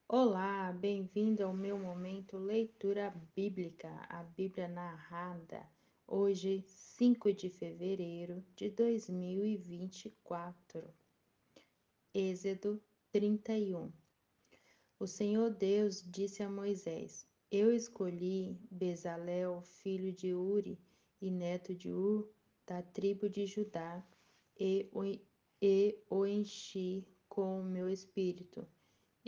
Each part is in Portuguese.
Olá, bem-vindo ao meu momento leitura bíblica, a Bíblia narrada. Hoje, 5 de fevereiro de 2024. Êxodo 31. O Senhor Deus disse a Moisés: Eu escolhi Bezalel, filho de Uri e neto de Ur, da tribo de Judá, e o enchi com o meu espírito.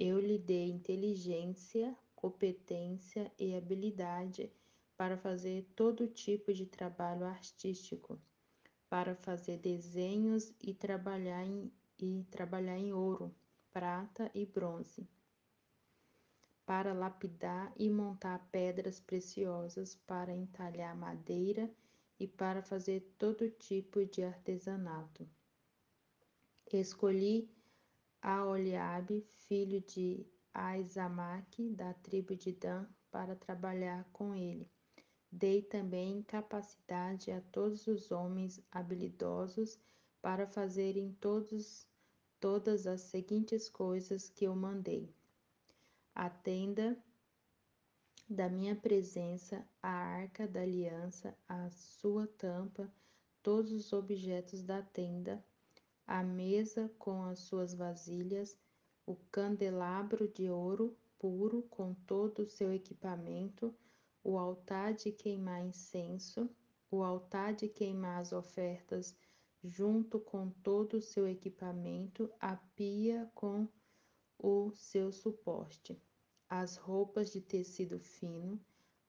Eu lhe dei inteligência, competência e habilidade para fazer todo tipo de trabalho artístico, para fazer desenhos e trabalhar em ouro, prata e bronze, para lapidar e montar pedras preciosas, para entalhar madeira e para fazer todo tipo de artesanato. Escolhi Aholiabe, filho de Aizamaque, da tribo de Dan, para trabalhar com ele. Dei também capacidade a todos os homens habilidosos para fazerem todas as seguintes coisas que eu mandei: a tenda da minha presença, a arca da aliança, a sua tampa, todos os objetos da tenda, a mesa com as suas vasilhas, o candelabro de ouro puro com todo o seu equipamento, o altar de queimar incenso, o altar de queimar as ofertas, junto com todo o seu equipamento, a pia com o seu suporte, as roupas de tecido fino,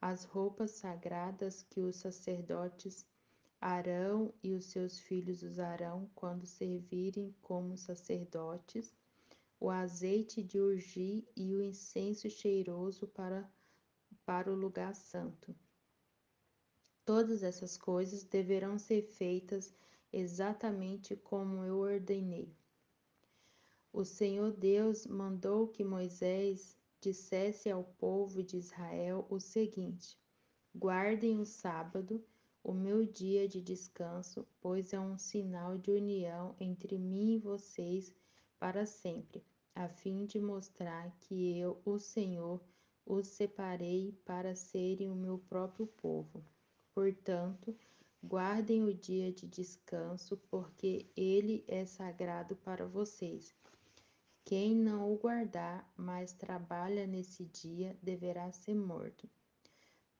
as roupas sagradas que os sacerdotes Arão e os seus filhos usarão quando servirem como sacerdotes, o azeite de ungir e o incenso cheiroso para o lugar santo. Todas essas coisas deverão ser feitas exatamente como eu ordenei. O Senhor Deus mandou que Moisés dissesse ao povo de Israel o seguinte: Guardem o sábado, o meu dia de descanso, pois é um sinal de união entre mim e vocês para sempre, a fim de mostrar que eu, o Senhor, os separei para serem o meu próprio povo. Portanto, guardem o dia de descanso, porque ele é sagrado para vocês. Quem não o guardar, mas trabalha nesse dia, deverá ser morto.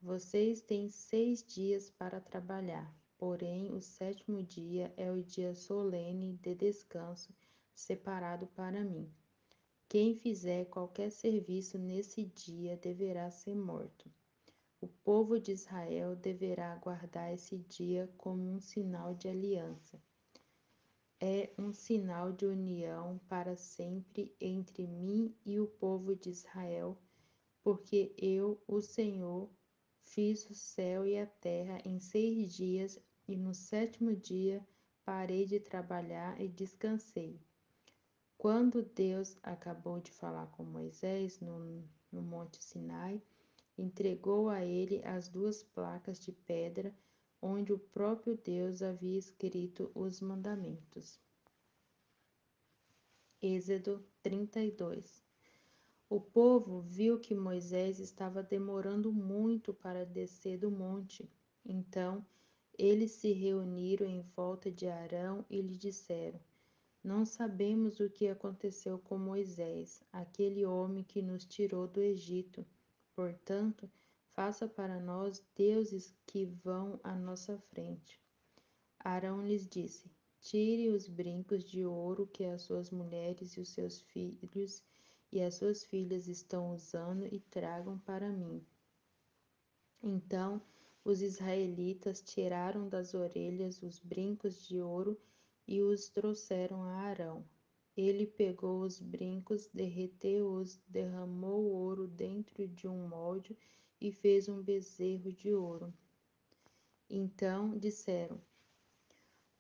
Vocês têm 6 dias para trabalhar, porém o sétimo dia é o dia solene de descanso separado para mim. Quem fizer qualquer serviço nesse dia deverá ser morto. O povo de Israel deverá guardar esse dia como um sinal de aliança. É um sinal de união para sempre entre mim e o povo de Israel, porque eu, o Senhor, fiz o céu e a terra em 6 dias, e no sétimo dia parei de trabalhar e descansei. Quando Deus acabou de falar com Moisés no Monte Sinai, entregou a ele as 2 placas de pedra, onde o próprio Deus havia escrito os mandamentos. Êxodo 32. O povo viu que Moisés estava demorando muito para descer do monte. Então, eles se reuniram em volta de Arão e lhe disseram: Não sabemos o que aconteceu com Moisés, aquele homem que nos tirou do Egito. Portanto, faça para nós deuses que vão à nossa frente. Arão lhes disse: Tire os brincos de ouro que as suas mulheres e os seus filhos e as suas filhas estão usando e tragam para mim. Então os israelitas tiraram das orelhas os brincos de ouro e os trouxeram a Arão. Ele pegou os brincos, derreteu-os, derramou o ouro dentro de um molde e fez um bezerro de ouro. Então disseram: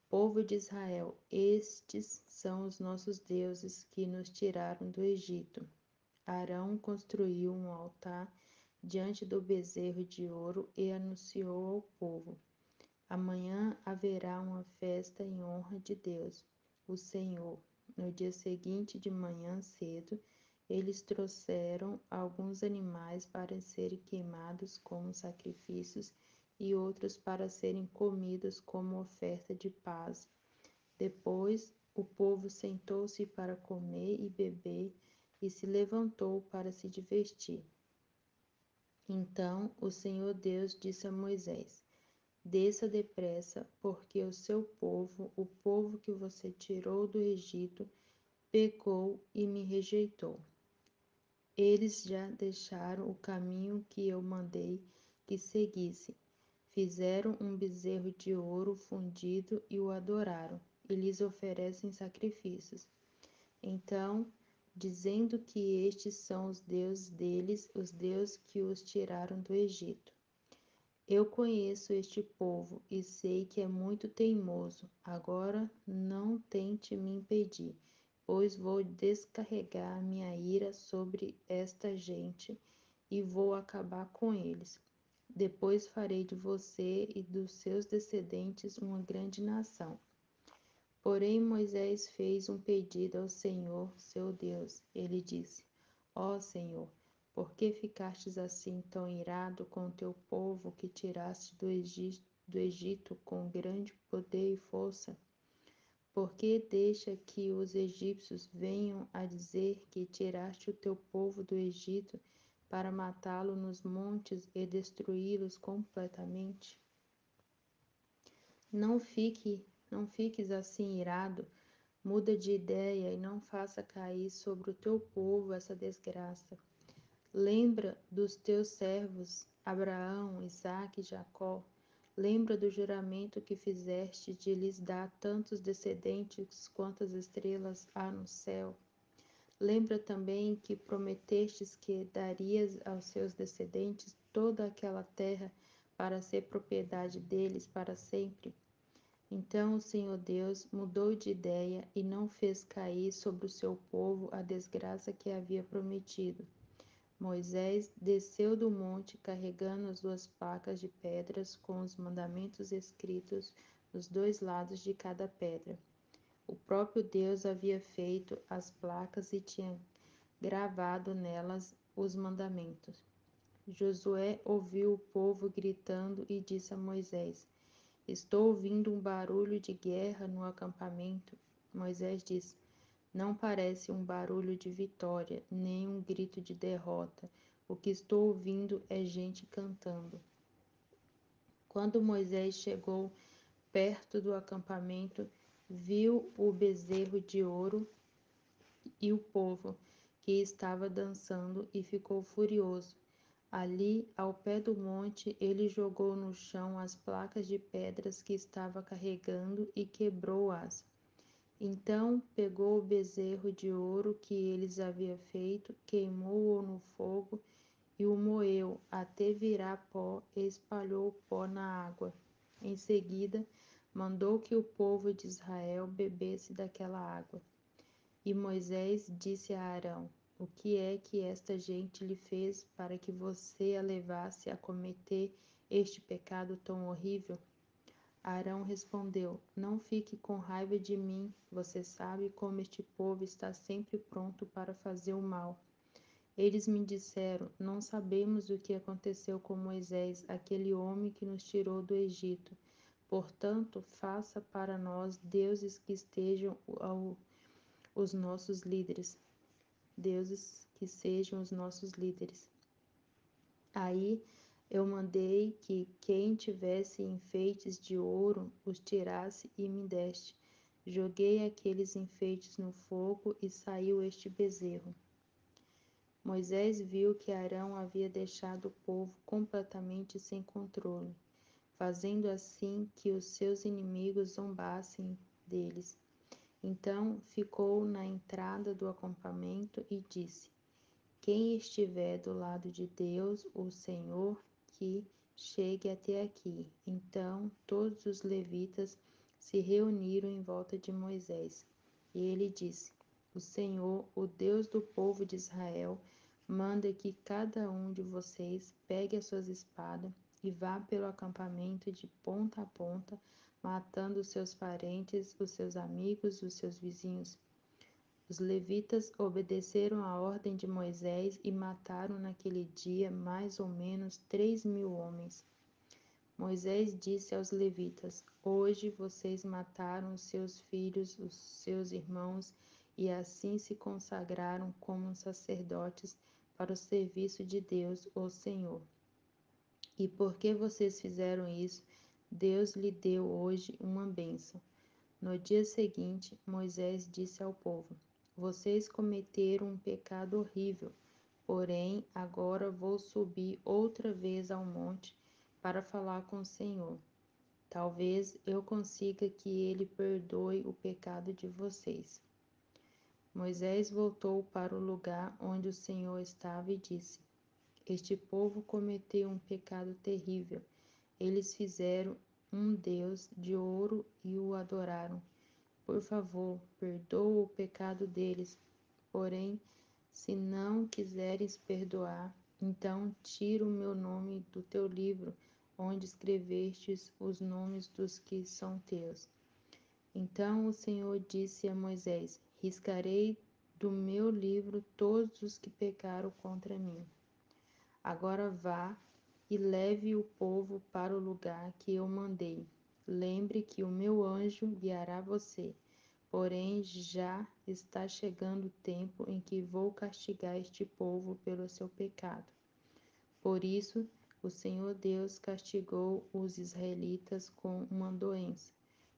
Povo de Israel, estes são os nossos deuses que nos tiraram do Egito. Arão construiu um altar diante do bezerro de ouro e anunciou ao povo: Amanhã haverá uma festa em honra de Deus, o Senhor. No dia seguinte de manhã cedo, Eles trouxeram alguns animais para serem queimados como sacrifícios e outros para serem comidos como oferta de paz. Depois, o povo sentou-se para comer e beber e se levantou para se divertir. Então o Senhor Deus disse a Moisés: Desça depressa, porque o seu povo, o povo que você tirou do Egito, pecou e me rejeitou. Eles já deixaram o caminho que eu mandei que seguisse. Fizeram um bezerro de ouro fundido e o adoraram, e lhes oferecem sacrifícios. Então, dizendo que estes são os deuses deles, os deuses que os tiraram do Egito. Eu conheço este povo e sei que é muito teimoso. Agora não tente me impedir, pois vou descarregar minha ira sobre esta gente e vou acabar com eles. Depois farei de você e dos seus descendentes uma grande nação. Porém, Moisés fez um pedido ao Senhor, seu Deus. Ele disse: Ó Senhor, por que ficastes assim tão irado com o teu povo que tiraste do Egito com grande poder e força? Por que deixa que os egípcios venham a dizer que tiraste o teu povo do Egito para matá-lo nos montes e destruí-los completamente? Não fique, não fiques assim irado. Muda de ideia e não faça cair sobre o teu povo essa desgraça. Lembra dos teus servos, Abraão, Isaque e Jacó. Lembra do juramento que fizeste de lhes dar tantos descendentes quantas estrelas há no céu. Lembra também que prometestes que darias aos seus descendentes toda aquela terra para ser propriedade deles para sempre. Então o Senhor Deus mudou de ideia e não fez cair sobre o seu povo a desgraça que havia prometido. Moisés desceu do monte carregando as 2 placas de pedras com os mandamentos escritos nos 2 lados de cada pedra. O próprio Deus havia feito as placas e tinha gravado nelas os mandamentos. Josué ouviu o povo gritando e disse a Moisés: Estou ouvindo um barulho de guerra no acampamento. Moisés disse: Não parece um barulho de vitória, nem um grito de derrota. O que estou ouvindo é gente cantando. Quando Moisés chegou perto do acampamento, viu o bezerro de ouro e o povo que estava dançando e ficou furioso. Ali, ao pé do monte, ele jogou no chão as placas de pedras que estava carregando e quebrou-as. Então pegou o bezerro de ouro que eles haviam feito, queimou-o no fogo e o moeu até virar pó e espalhou o pó na água. Em seguida, mandou que o povo de Israel bebesse daquela água. E Moisés disse a Arão: O que é que esta gente lhe fez para que você a levasse a cometer este pecado tão horrível? Arão respondeu: Não fique com raiva de mim. Você sabe como este povo está sempre pronto para fazer o mal. Eles me disseram: Não sabemos o que aconteceu com Moisés, aquele homem que nos tirou do Egito. Portanto, faça para nós deuses que estejam os nossos líderes, deuses que sejam os nossos líderes. Aí eu mandei que quem tivesse enfeites de ouro os tirasse e me deste. Joguei aqueles enfeites no fogo e saiu este bezerro. Moisés viu que Arão havia deixado o povo completamente sem controle, fazendo assim que os seus inimigos zombassem deles. Então ficou na entrada do acampamento e disse: Quem estiver do lado de Deus, o Senhor, que chegue até aqui. Então todos os levitas se reuniram em volta de Moisés. E ele disse: O Senhor, o Deus do povo de Israel, manda que cada um de vocês pegue as suas espadas e vá pelo acampamento de ponta a ponta, matando os seus parentes, os seus amigos, os seus vizinhos. Os levitas obedeceram à ordem de Moisés e mataram naquele dia mais ou menos 3.000 homens. Moisés disse aos levitas: Hoje vocês mataram os seus filhos, os seus irmãos, e assim se consagraram como sacerdotes para o serviço de Deus, o Senhor. E porque vocês fizeram isso, Deus lhe deu hoje uma bênção. No dia seguinte, Moisés disse ao povo: Vocês cometeram um pecado horrível, porém agora vou subir outra vez ao monte para falar com o Senhor. Talvez eu consiga que ele perdoe o pecado de vocês. Moisés voltou para o lugar onde o Senhor estava e disse: Este povo cometeu um pecado terrível. Eles fizeram um Deus de ouro e o adoraram. Por favor, perdoa o pecado deles. Porém, se não quiseres perdoar, então tira o meu nome do teu livro, onde escrevestes os nomes dos que são teus. Então o Senhor disse a Moisés: Riscarei do meu livro todos os que pecaram contra mim. Agora vá e leve o povo para o lugar que eu mandei. Lembre que o meu anjo guiará você. Porém, já está chegando o tempo em que vou castigar este povo pelo seu pecado. Por isso, o Senhor Deus castigou os israelitas com uma doença,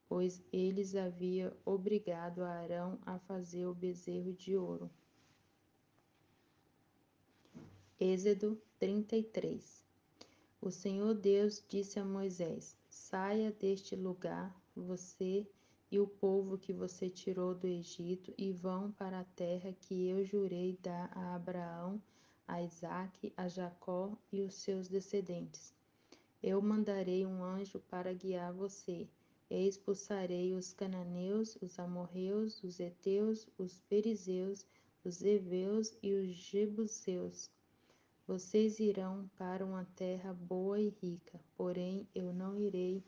pois eles haviam obrigado Arão a fazer o bezerro de ouro. Êxodo 33. O Senhor Deus disse a Moisés: Saia deste lugar, você e o povo que você tirou do Egito, e vão para a terra que eu jurei dar a Abraão, a Isaque, a Jacó e os seus descendentes. Eu mandarei um anjo para guiar você, e expulsarei os cananeus, os amorreus, os heteus, os perizeus, os heveus e os jebuseus. Vocês irão para uma terra boa e rica, porém eu não irei,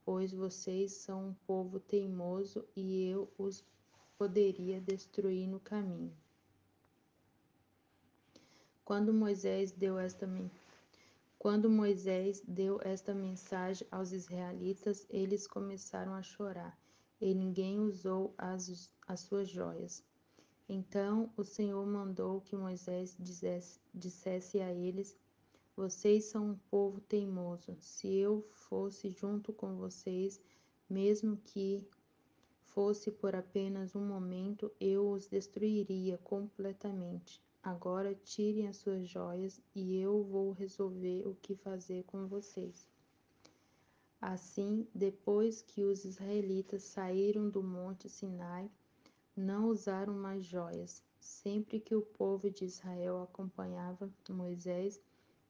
pois vocês são um povo teimoso e eu os poderia destruir no caminho. Quando Moisés deu esta mensagem aos israelitas, eles começaram a chorar, e ninguém usou as suas joias. Então o Senhor mandou que Moisés dissesse a eles: Vocês são um povo teimoso. Se eu fosse junto com vocês, mesmo que fosse por apenas um momento, eu os destruiria completamente. Agora tirem as suas joias e eu vou resolver o que fazer com vocês. Assim, depois que os israelitas saíram do monte Sinai, não usaram mais joias. Sempre que o povo de Israel acompanhava Moisés,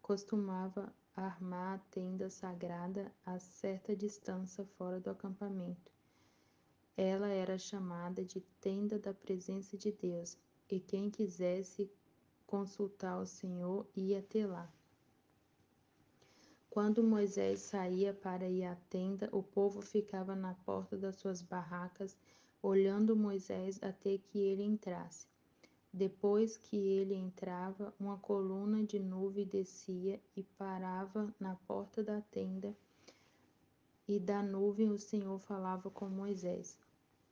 costumava armar a tenda sagrada a certa distância fora do acampamento. Ela era chamada de Tenda da Presença de Deus, e quem quisesse consultar o Senhor ia até lá. Quando Moisés saía para ir à tenda, o povo ficava na porta das suas barracas, olhando Moisés até que ele entrasse. Depois que ele entrava, uma coluna de nuvem descia e parava na porta da tenda, e da nuvem o Senhor falava com Moisés.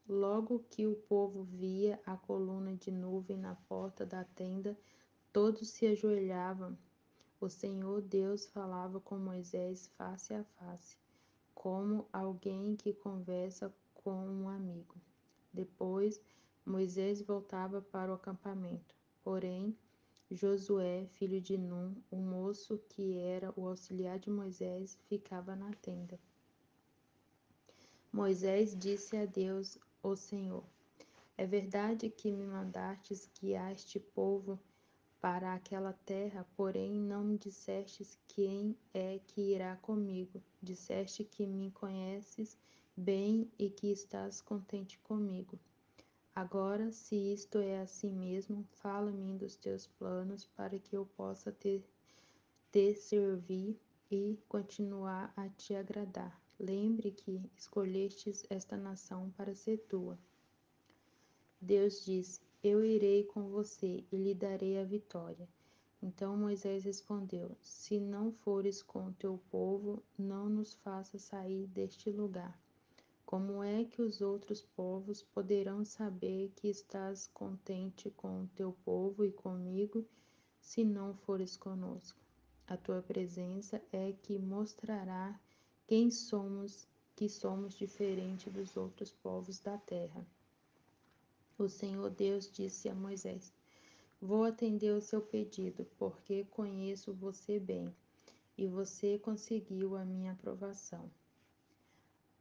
Logo que o povo via a coluna de nuvem na porta da tenda, todos se ajoelhavam. O Senhor Deus falava com Moisés face a face, como alguém que conversa com um amigo. Depois, Moisés voltava para o acampamento. Porém, Josué, filho de Num, o moço que era o auxiliar de Moisés, ficava na tenda. Moisés disse a Deus, o Senhor: É verdade que me mandastes guiar este povo para aquela terra, porém não me dissestes quem é que irá comigo. Disseste que me conheces bem e que estás contente comigo. Agora, se isto é assim mesmo, fala-me dos teus planos para que eu possa te servir e continuar a te agradar. Lembre que escolhestes esta nação para ser tua. Deus disse: Eu irei com você e lhe darei a vitória. Então Moisés respondeu: Se não fores com o teu povo, não nos faças sair deste lugar. Como é que os outros povos poderão saber que estás contente com o teu povo e comigo, se não fores conosco? A tua presença é que mostrará quem somos, que somos diferente dos outros povos da terra. O Senhor Deus disse a Moisés: Vou atender o seu pedido, porque conheço você bem, e você conseguiu a minha aprovação.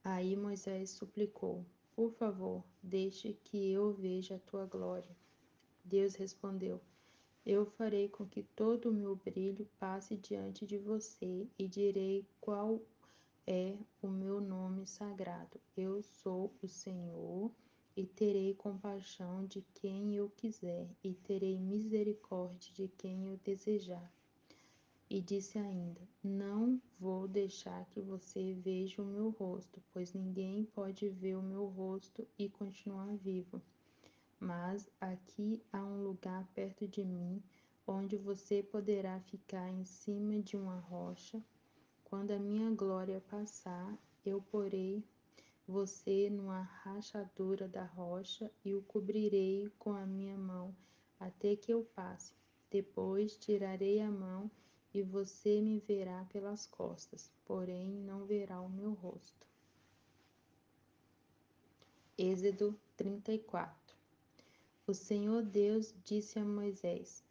Aí Moisés suplicou: Por favor, deixe que eu veja a tua glória. Deus respondeu: Eu farei com que todo o meu brilho passe diante de você e direi qual é o meu nome sagrado. Eu sou o Senhor e terei compaixão de quem eu quiser e terei misericórdia de quem eu desejar. E disse ainda: Não vou deixar que você veja o meu rosto, pois ninguém pode ver o meu rosto e continuar vivo. Mas aqui há um lugar perto de mim, onde você poderá ficar em cima de uma rocha. Quando a minha glória passar, eu porei você numa rachadura da rocha e o cobrirei com a minha mão até que eu passe. Depois tirarei a mão e você me verá pelas costas, porém não verá o meu rosto. Êxodo 34. O Senhor Deus disse a Moisés: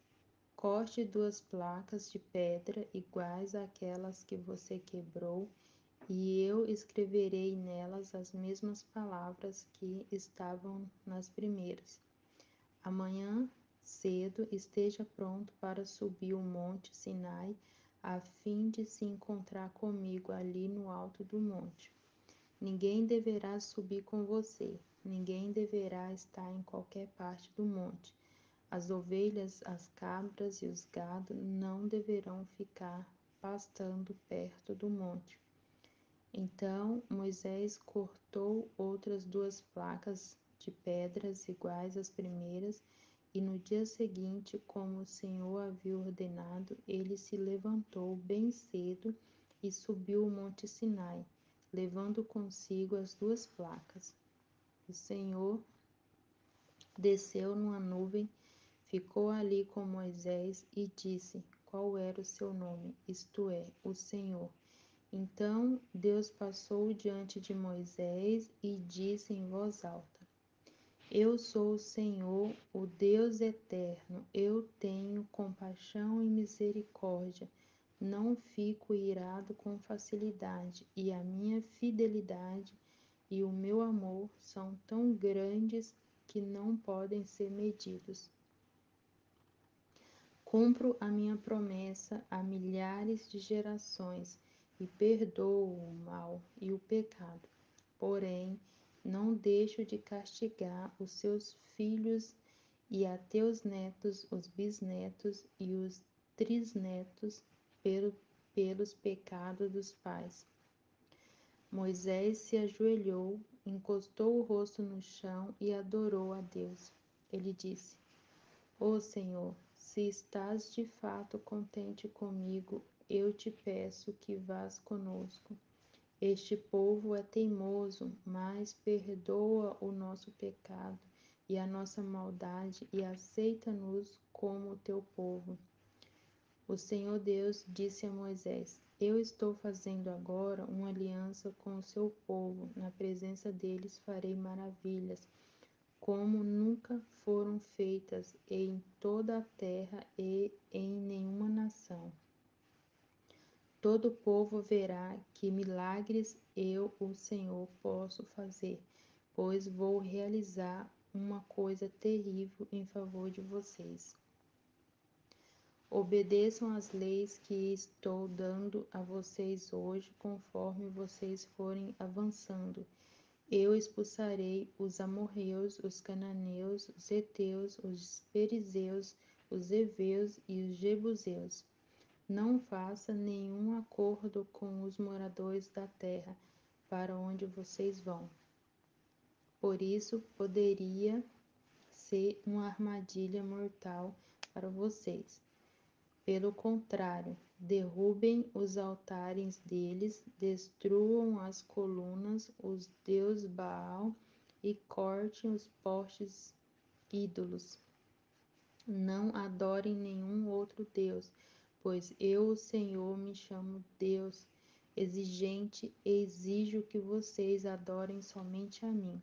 Corte 2 placas de pedra iguais àquelas que você quebrou, e eu escreverei nelas as mesmas palavras que estavam nas primeiras. Amanhã cedo esteja pronto para subir o monte Sinai, a fim de se encontrar comigo ali no alto do monte. Ninguém deverá subir com você, ninguém deverá estar em qualquer parte do monte. As ovelhas, as cabras e os gados não deverão ficar pastando perto do monte. Então Moisés cortou outras 2 placas de pedras iguais às primeiras, e no dia seguinte, como o Senhor havia ordenado, ele se levantou bem cedo e subiu o monte Sinai, levando consigo as 2 placas. O Senhor desceu numa nuvem, ficou ali com Moisés e disse qual era o seu nome, isto é, o Senhor. Então Deus passou diante de Moisés e disse em voz alta: Eu sou o Senhor, o Deus eterno. Eu tenho compaixão e misericórdia. Não fico irado com facilidade, e a minha fidelidade e o meu amor são tão grandes que não podem ser medidos. Cumpro a minha promessa a milhares de gerações e perdoo o mal e o pecado. Porém, não deixo de castigar os seus filhos e a teus netos, os bisnetos e os trisnetos, pelos pecados dos pais. Moisés se ajoelhou, encostou o rosto no chão e adorou a Deus. Ele disse: Ó Senhor, se estás de fato contente comigo, eu te peço que vás conosco. Este povo é teimoso, mas perdoa o nosso pecado e a nossa maldade e aceita-nos como teu povo. O Senhor Deus disse a Moisés: Eu estou fazendo agora uma aliança com o seu povo, na presença deles farei maravilhas como nunca foram feitas em toda a terra e em nenhuma nação. Todo povo verá que milagres eu, o Senhor, posso fazer, pois vou realizar uma coisa terrível em favor de vocês. Obedeçam às leis que estou dando a vocês hoje, conforme vocês forem avançando. Eu expulsarei os amorreus, os cananeus, os heteus, os perizeus, os heveus e os jebuseus. Não faça nenhum acordo com os moradores da terra para onde vocês vão. Por isso poderia ser uma armadilha mortal para vocês. Pelo contrário, derrubem os altares deles, destruam as colunas, os deus Baal e cortem os postes ídolos. Não adorem nenhum outro Deus, pois eu, o Senhor, me chamo Deus exigente e exijo que vocês adorem somente a mim.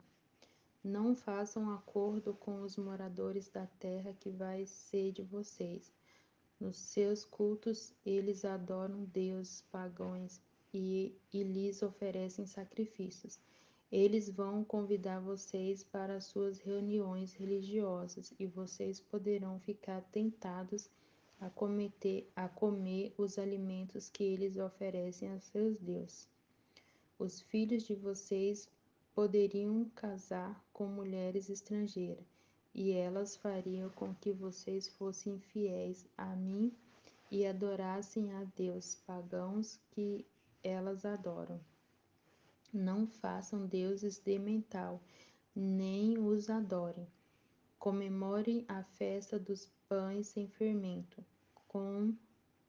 Não façam acordo com os moradores da terra que vai ser de vocês. Nos seus cultos, eles adoram deuses pagãos e lhes oferecem sacrifícios. Eles vão convidar vocês para suas reuniões religiosas e vocês poderão ficar tentados a comer os alimentos que eles oferecem a seus deuses. Os filhos de vocês poderiam casar com mulheres estrangeiras, e elas fariam com que vocês fossem fiéis a mim e adorassem a deuses pagãos que elas adoram. Não façam deuses de metal, nem os adorem. Comemorem a festa dos pães sem fermento,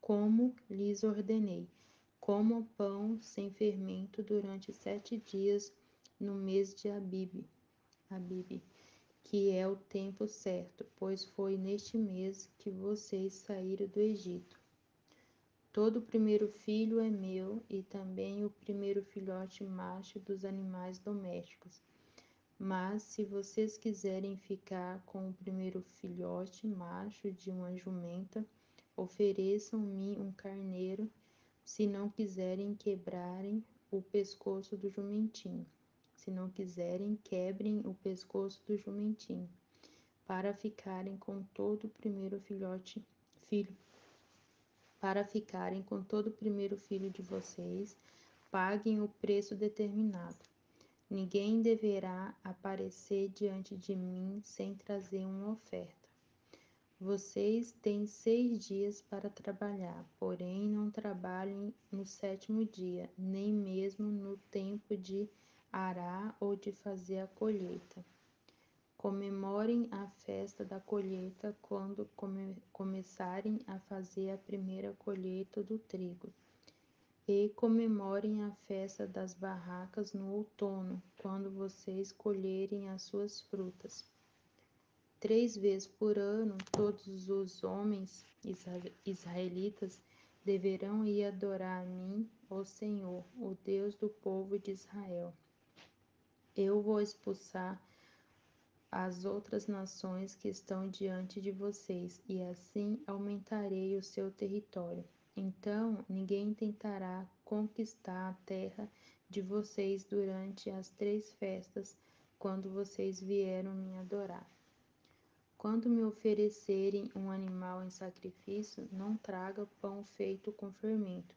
como lhes ordenei. Comam pão sem fermento durante 7 dias no mês de Abibe, que é o tempo certo, pois foi neste mês que vocês saíram do Egito. Todo primeiro filho é meu, e também o primeiro filhote macho dos animais domésticos. Mas se vocês quiserem ficar com o primeiro filhote macho de uma jumenta, ofereçam-me um carneiro. Se não quiserem, quebrarem o pescoço do jumentinho. Se não quiserem, quebrem o pescoço do jumentinho, para ficarem com todo o primeiro filho, para ficarem com todo o primeiro filho de vocês, paguem o preço determinado. Ninguém deverá aparecer diante de mim sem trazer uma oferta. Vocês têm 6 dias para trabalhar, porém não trabalhem no sétimo dia, nem mesmo no tempo de arar ou de fazer a colheita. Comemorem a festa da colheita quando começarem a fazer a primeira colheita do trigo. E comemorem a festa das barracas no outono, quando vocês colherem as suas frutas. 3 vezes por ano, todos os homens israelitas deverão ir adorar a mim, o Senhor, o Deus do povo de Israel. Eu vou expulsar as outras nações que estão diante de vocês, e assim aumentarei o seu território. Então ninguém tentará conquistar a terra de vocês durante as 3 festas, quando vocês vieram me adorar. Quando me oferecerem um animal em sacrifício, não traga pão feito com fermento,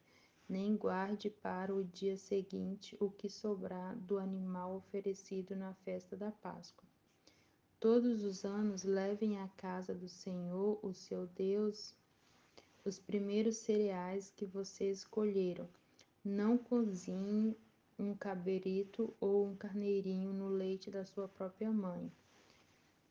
nem guarde para o dia seguinte o que sobrar do animal oferecido na festa da Páscoa. Todos os anos levem à casa do Senhor, o seu Deus, os primeiros cereais que vocês colheram. Não cozinhe um cabrito ou um carneirinho no leite da sua própria mãe.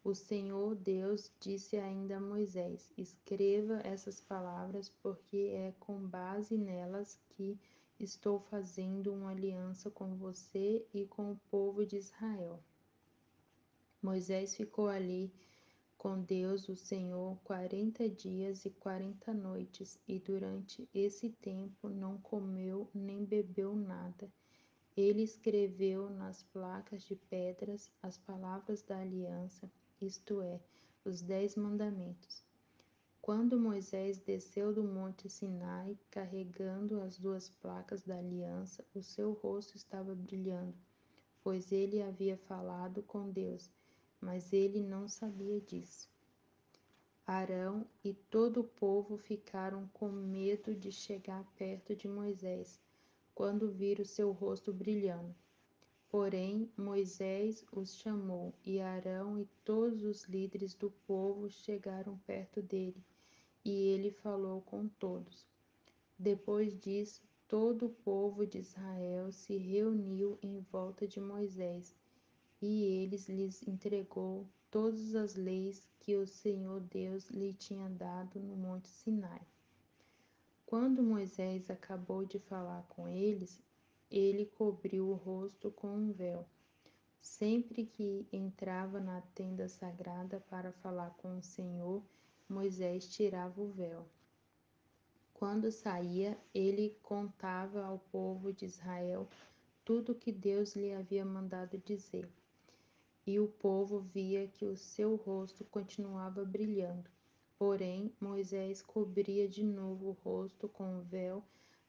O Senhor Deus disse ainda a Moisés: Escreva essas palavras, porque é com base nelas que estou fazendo uma aliança com você e com o povo de Israel. Moisés ficou ali com Deus, o Senhor, 40 dias e 40 noites, e durante esse tempo não comeu nem bebeu nada. Ele escreveu nas placas de pedras as palavras da aliança, isto é, os 10 mandamentos. Quando Moisés desceu do monte Sinai, carregando as 2 placas da aliança, o seu rosto estava brilhando, pois ele havia falado com Deus, mas ele não sabia disso. Arão e todo o povo ficaram com medo de chegar perto de Moisés, quando viram seu rosto brilhando. Porém, Moisés os chamou, e Arão e todos os líderes do povo chegaram perto dele, e ele falou com todos. Depois disso, todo o povo de Israel se reuniu em volta de Moisés, e ele lhes entregou todas as leis que o Senhor Deus lhe tinha dado no Monte Sinai. Quando Moisés acabou de falar com eles, ele cobriu o rosto com um véu. Sempre que entrava na tenda sagrada para falar com o Senhor, Moisés tirava o véu. Quando saía, ele contava ao povo de Israel tudo o que Deus lhe havia mandado dizer. E o povo via que o seu rosto continuava brilhando. Porém, Moisés cobria de novo o rosto com o véu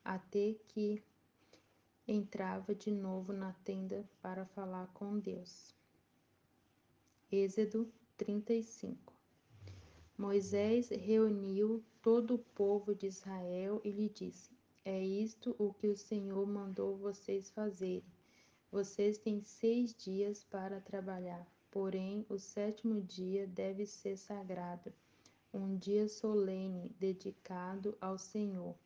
até que entrava de novo na tenda para falar com Deus. Êxodo 35. Moisés reuniu todo o povo de Israel e lhe disse: É isto o que o Senhor mandou vocês fazerem. Vocês têm 6 dias para trabalhar, porém o sétimo dia deve ser sagrado, um dia solene dedicado ao Senhor.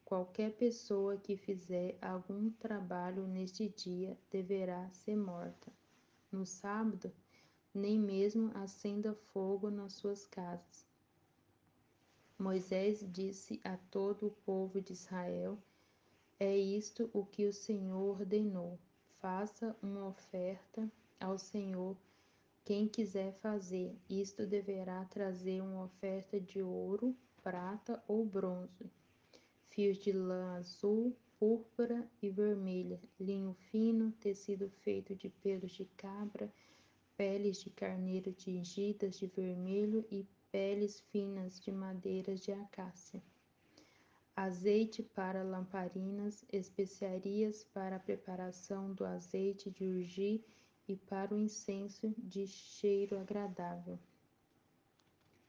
Qualquer pessoa que fizer algum trabalho neste dia deverá ser morta. No sábado, nem mesmo acenda fogo nas suas casas. Moisés disse a todo o povo de Israel: É isto o que o Senhor ordenou. Faça uma oferta ao Senhor. Quem quiser fazer isto deverá trazer uma oferta de ouro, prata ou bronze, fios de lã azul, púrpura e vermelha, linho fino, tecido feito de pelos de cabra, peles de carneiro tingidas de vermelho e peles finas de madeiras de acácia, azeite para lamparinas, especiarias para a preparação do azeite de urgi e para o incenso de cheiro agradável,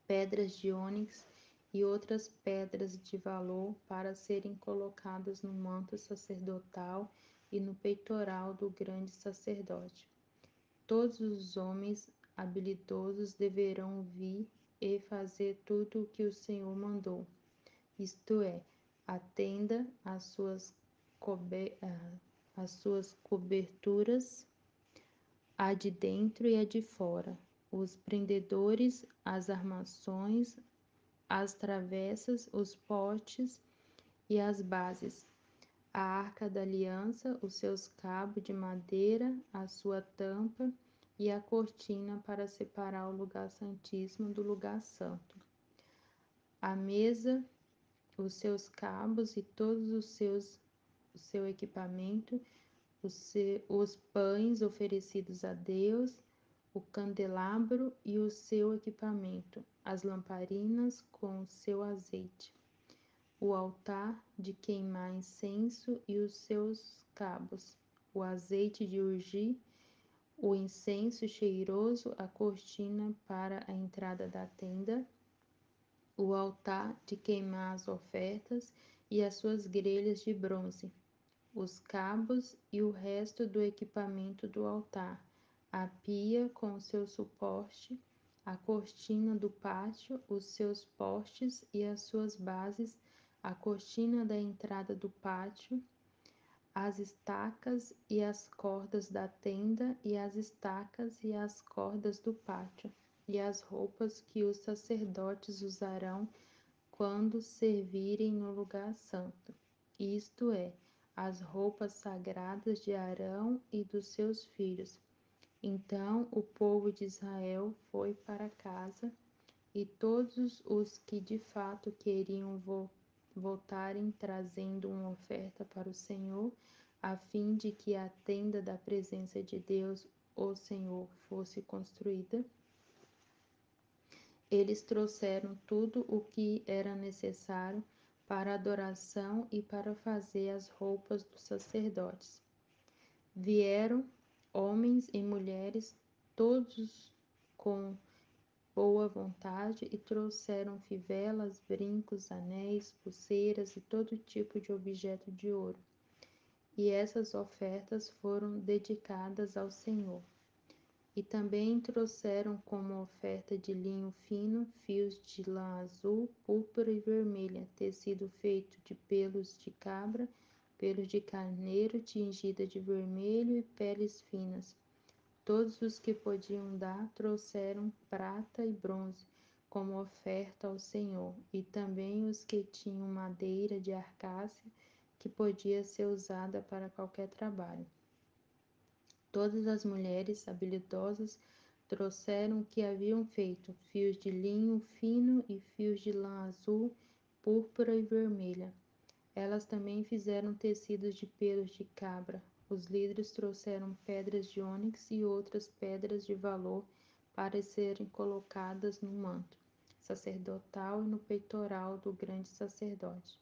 pedras de ônix e outras pedras de valor para serem colocadas no manto sacerdotal e no peitoral do grande sacerdote. Todos os homens habilidosos deverão vir e fazer tudo o que o Senhor mandou, isto é, a tenda, as suas coberturas, a de dentro e a de fora, os prendedores, as armações, as travessas, os postes e as bases, a arca da aliança, os seus cabos de madeira, a sua tampa e a cortina para separar o lugar santíssimo do lugar santo, a mesa, os seus cabos e todos o seu equipamento, os pães oferecidos a Deus, o candelabro e o seu equipamento, as lamparinas com o seu azeite, o altar de queimar incenso e os seus cabos, o azeite de urgi, o incenso cheiroso, a cortina para a entrada da tenda, o altar de queimar as ofertas e as suas grelhas de bronze, os cabos e o resto do equipamento do altar, a pia com seu suporte, a cortina do pátio, os seus postes e as suas bases, a cortina da entrada do pátio, as estacas e as cordas da tenda e as estacas e as cordas do pátio, e as roupas que os sacerdotes usarão quando servirem no lugar santo, isto é, as roupas sagradas de Arão e dos seus filhos. Então o povo de Israel foi para casa, e todos os que de fato queriam voltarem trazendo uma oferta para o Senhor, a fim de que a tenda da presença de Deus, o Senhor, fosse construída. Eles trouxeram tudo o que era necessário para a adoração e para fazer as roupas dos sacerdotes. Vieram homens e mulheres, todos com boa vontade, e trouxeram fivelas, brincos, anéis, pulseiras e todo tipo de objeto de ouro. E essas ofertas foram dedicadas ao Senhor. E também trouxeram como oferta de linho fino, fios de lã azul, púrpura e vermelha, tecido feito de pelos de cabra, pelos de carneiro tingida de vermelho e peles finas, Todos os que podiam dar trouxeram prata e bronze como oferta ao Senhor, e também os que tinham madeira de arcácia que podia ser usada para qualquer trabalho. Todas as mulheres habilidosas trouxeram o que haviam feito: fios de linho fino e fios de lã azul, púrpura e vermelha. Elas também fizeram tecidos de pelos de cabra. Os líderes trouxeram pedras de ônix e outras pedras de valor para serem colocadas no manto sacerdotal e no peitoral do grande sacerdote.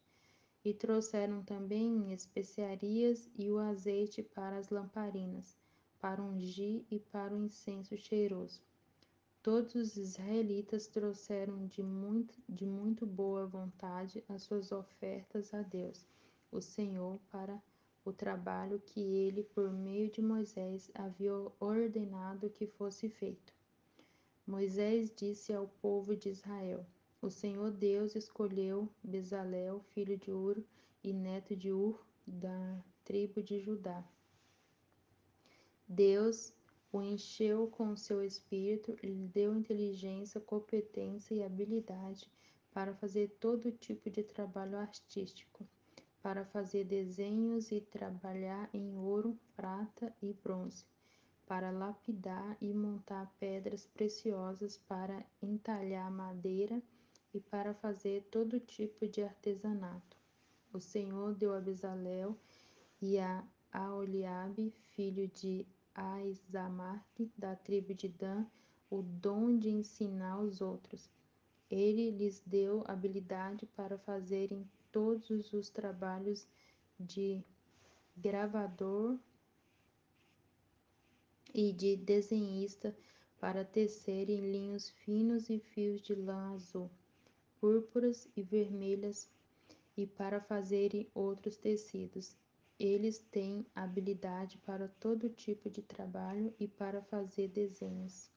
E trouxeram também especiarias e o azeite para as lamparinas, para ungir e para o incenso cheiroso. Todos os israelitas trouxeram de muito boa vontade as suas ofertas a Deus, o Senhor, para o trabalho que ele, por meio de Moisés, havia ordenado que fosse feito. Moisés disse ao povo de Israel: O Senhor Deus escolheu Bezalel, filho de Ur e neto de Ur, da tribo de Judá. Deus o encheu com o seu espírito e lhe deu inteligência, competência e habilidade para fazer todo tipo de trabalho artístico, para fazer desenhos e trabalhar em ouro, prata e bronze, para lapidar e montar pedras preciosas, para entalhar madeira e para fazer todo tipo de artesanato. O Senhor deu a Bezalel e a Aholiabe, filho de Aizamarque, da tribo de Dan, o dom de ensinar os outros. Ele lhes deu habilidade para fazerem todos os trabalhos de gravador e de desenhista, para tecerem linhos finos e fios de lã azul, púrpuras e vermelhas, e para fazerem outros tecidos. Eles têm habilidade para todo tipo de trabalho e para fazer desenhos.